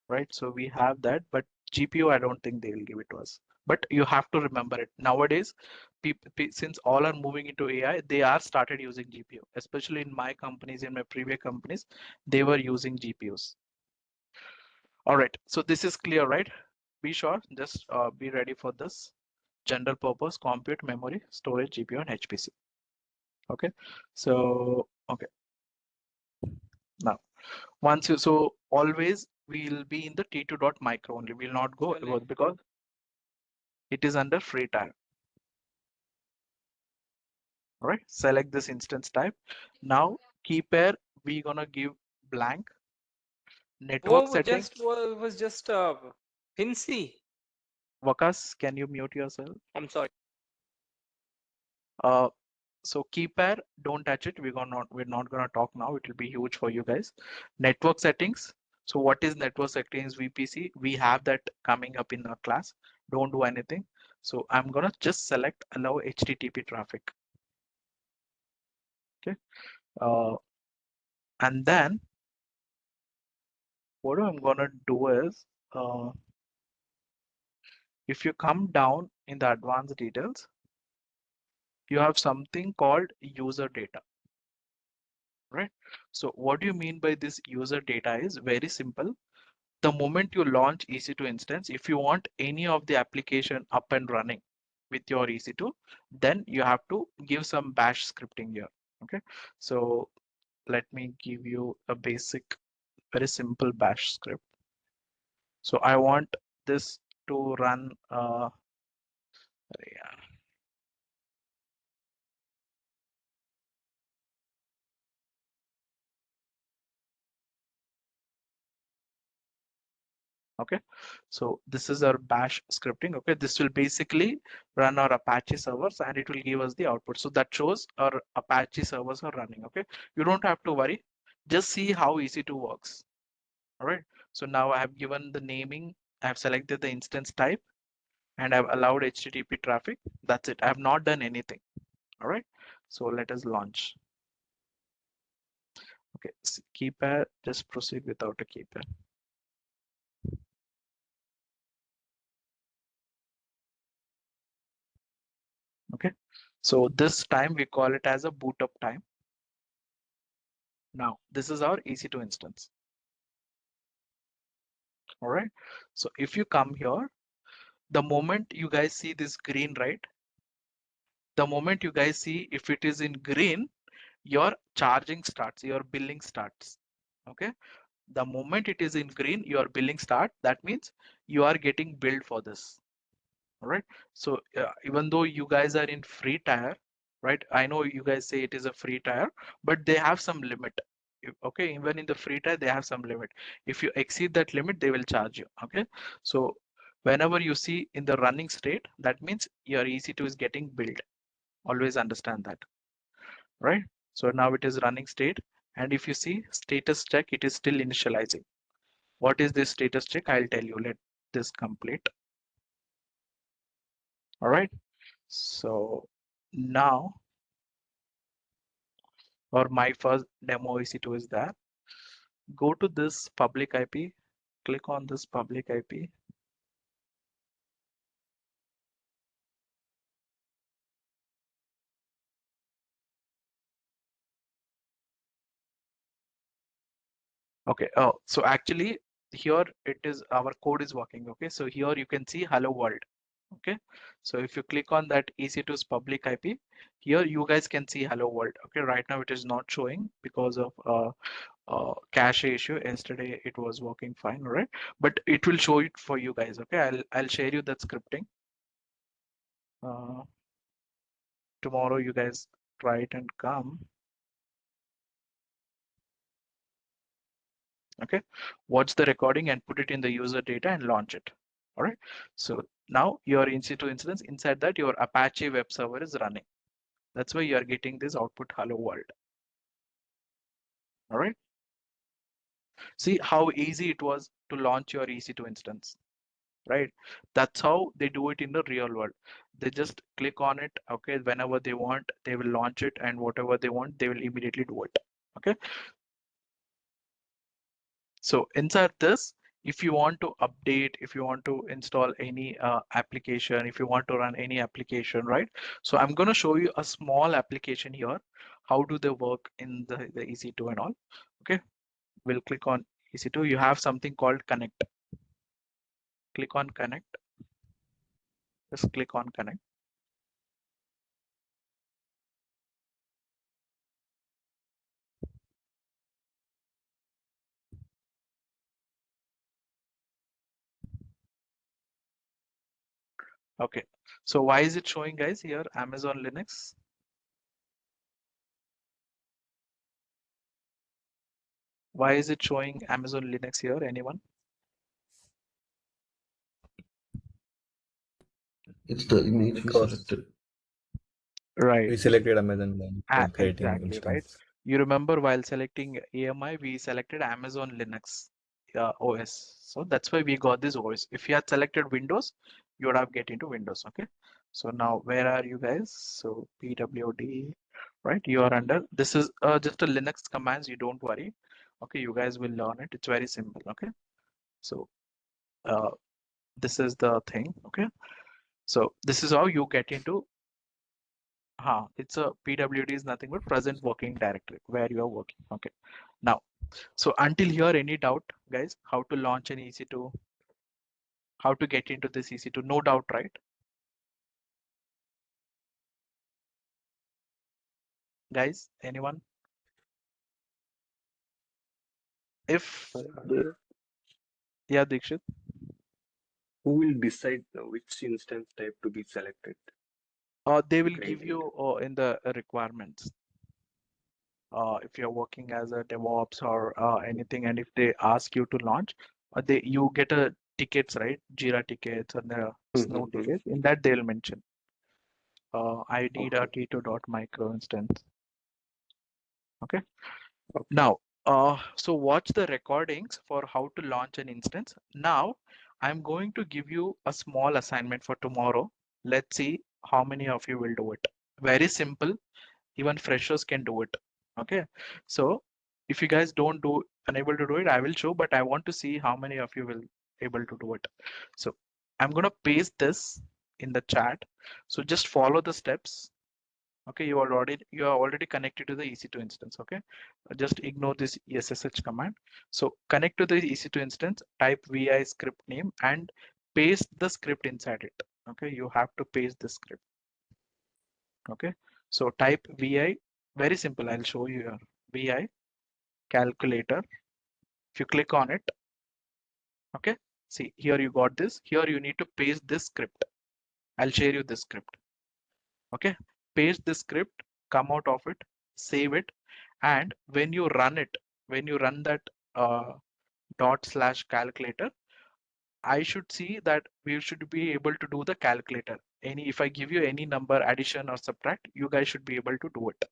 right? So we have that, but GPU, I don't think they will give it to us. But you have to remember it. Nowadays, since all are moving into AI, they are started using GPU. Especially in my companies, in my previous companies, they were using GPUs. All right, so this is clear, right? Be sure, just be ready for this. General purpose, compute, memory, storage, GPU, and HPC. Okay, so, okay. Now, so always we'll be in the T2.micro only. We'll not go because it is under free tier. All right, select this instance type. Now key pair, we gonna give blank. Network settings. was just Fincy. Vakas, can you mute yourself? I'm sorry. So key pair, don't touch it. We're not gonna talk now. It will be huge for you guys. Network settings. So what is network settings VPC? We have that coming up in our class. Don't do anything. So I'm gonna just select allow HTTP traffic. Okay. And then what I'm gonna do is if you come down in the advanced details, you have something called user data, right? So what do you mean by this user data is very simple. The moment you launch EC2 instance, if you want any of the application up and running with your EC2, then you have to give some bash scripting here. Okay, so let me give you a basic, very simple bash script. So I want this to run yeah. Okay, so this is our bash scripting. Okay, this will basically run our Apache servers and it will give us the output. So that shows our Apache servers are running. Okay, you don't have to worry, just see how EC2 works. All right, so now I have given the naming, I have selected the instance type, and I've allowed HTTP traffic. That's it. I have not done anything. All right, so let us launch. Okay, keypad, just proceed without a keypad. Okay, so this time we call it as a boot up time. Now this is our EC2 instance. All right, so if you come here, the moment you guys see this green, right? The moment you guys see if it is in green, your charging starts, your billing starts. Okay, the moment it is in green, your billing start. That means you are getting billed for this. All right, so even though you guys are in free tier, right? I know you guys say it is a free tier, but they have some limit. Okay, even in the free tier, they have some limit. If you exceed that limit, they will charge you. Okay, so whenever you see in the running state, that means your EC2 is getting built. Always understand that, right? So now it is running state, and if you see status check, it is still initializing. What is this status check? I'll tell you. Let this complete. All right. So now, or my first demo EC2 is there. Go to this public IP, click on this public IP. Okay, oh, so actually here it is, our code is working. Okay, so here you can see hello world. Okay, so if you click on that EC2's public IP, here you guys can see hello world. Okay, right now it is not showing because of cache issue. Yesterday it was working fine, all right? But it will show it for you guys. Okay, I'll share you that scripting. Tomorrow you guys try it and come. Okay, watch the recording and put it in the user data and launch it. All right, so now your EC2 instance, inside that your Apache web server is running. That's why you are getting this output hello world. All right, see how easy it was to launch your EC2 instance, right? That's how they do it in the real world. They just click on it. Okay, whenever they want, they will launch it, and whatever they want, they will immediately do it. Okay, so inside this, if you want to update, if you want to install any application, if you want to run any application, right? So I'm going to show you a small application here. How do they work in the EC2 and all? Okay, we'll click on EC2. You have something called connect. Click on connect. Just click on connect. Okay, so why is it showing guys here Amazon Linux? Why is it showing Amazon Linux here? Anyone? It's the image we Because selected. Right. we selected Amazon Linux for creating Exactly, right. instance. You remember while selecting AMI, we selected Amazon Linux OS. So that's why we got this OS. If you had selected Windows, you would have get into Windows. Okay. So now where are you guys? So PWD, right? You are under, this is just a Linux commands. You don't worry. Okay. You guys will learn it. It's very simple. Okay. So this is the thing. Okay. So this is how you get into it's a PWD is nothing but present working directory where you are working. Okay. Now, so until here, any doubt, guys, how to launch an EC2, how to get into this EC2? No doubt, right? Guys, anyone? If, The- yeah, Dikshit, Who will decide which instance type to be selected? they will Client give will. you in the requirements. If you're working as a DevOps or anything, and if they ask you to launch, you get a tickets, right? Jira tickets and the Snow Mhm. tickets. In that they'll mention. I need a Okay. T2.micro instance. Okay. Okay. Now, so watch the recordings for how to launch an instance. Now, I'm going to give you a small assignment for tomorrow. Let's see how many of you will do it. Very simple. Even freshers can do it. Okay. So if you guys don't do unable to do it, I will show, but I want to see how many of you will able to do it. So I'm going to paste this in the chat. So just follow the steps. Okay, you are already connected to the EC2 instance. Okay, just ignore this SSH command. So connect to the EC2 instance, type vi script name and paste the script inside it. Okay, you have to paste the script. Okay, so type vi, very simple. I'll show you here. Vi calculator. If you click on it, okay, see here you got this. Here you need to paste this script. I'll share you this script. Okay, paste the script, come out of it, save it, and when you run it, when you run that /calculator, I should see that we should be able to do the calculator. If I give you any number, addition or subtract, you guys should be able to do it.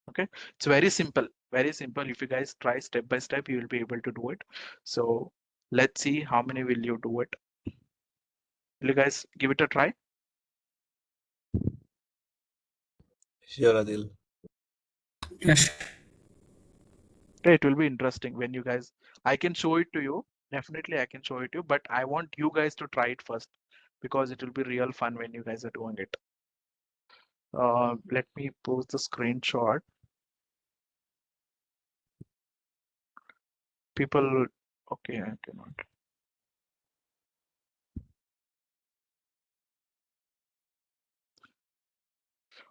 Okay, it's very simple, very simple. If you guys try step by step, you will be able to do it. So let's see how many will you do it. Will you guys give it a try? Sure, Adil. Yes. Okay, it will be interesting when you guys, I can show it to you. Definitely I can show it to you, but I want you guys to try it first because it will be real fun when you guys are doing it. Let me post the screenshot. People, okay, I cannot.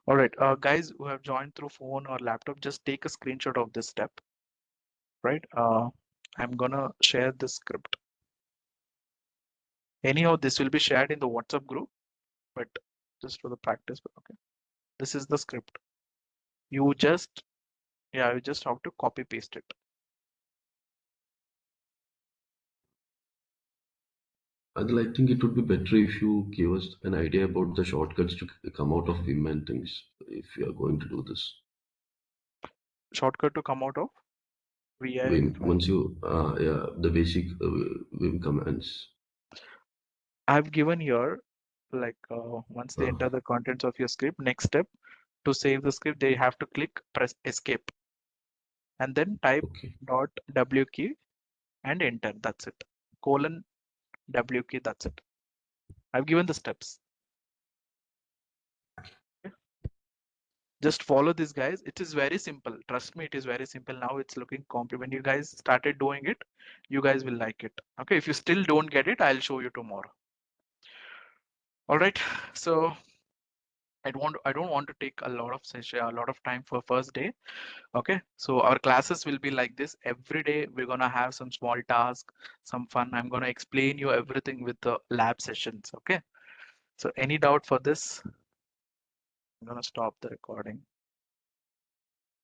All right, guys who have joined through phone or laptop, just take a screenshot of this step, right? I'm gonna share this script. Anyhow, this will be shared in the WhatsApp group, but just for the practice, okay. This is the script. You just, yeah, you just have to copy paste it. Adil, I think it would be better if you give us an idea about the shortcuts to come out of Vim and things, if you are going to do this. Shortcut to come out of VI. Vim, once you, yeah, the basic Vim commands. I've given here, like once they enter the contents of your script, next step, to save the script, they have to press escape, and then type dot W key and enter. That's it. Colon W key, that's it. I've given the steps. Okay. Just follow this, guys. It is very simple. Trust me, it is very simple. Now it's looking complex. When you guys started doing it, you guys will like it. Okay, if you still don't get it, I'll show you tomorrow. All right, so I don't want to take a lot of time for first day. Okay, so our classes will be like this. Every day we're gonna have some small task, some fun. I'm gonna explain you everything with the lab sessions. Okay, so any doubt for this? I'm gonna stop the recording.